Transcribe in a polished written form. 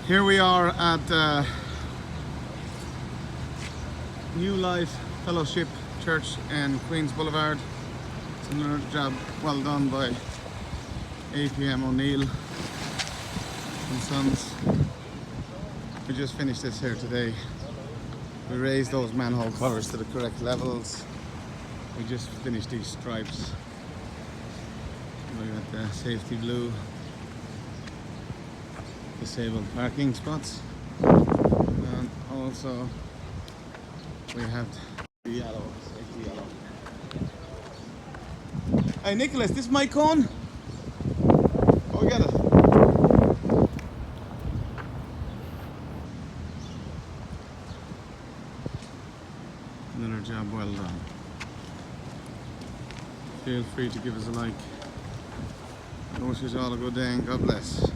Here we are at New Life Fellowship Church in Queens Boulevard. It's another job well done by APM O'Neill and Sons. We just finished this here today. We raised those manhole covers to the correct levels. We just finished these stripes. We got the safety blue, disabled parking spots, and also we have the yellow, safety yellow. Hey Nicholas, this is my cone? Oh, we got it. Another job well done. Feel free to give us a like. I wish you all a good day and God bless.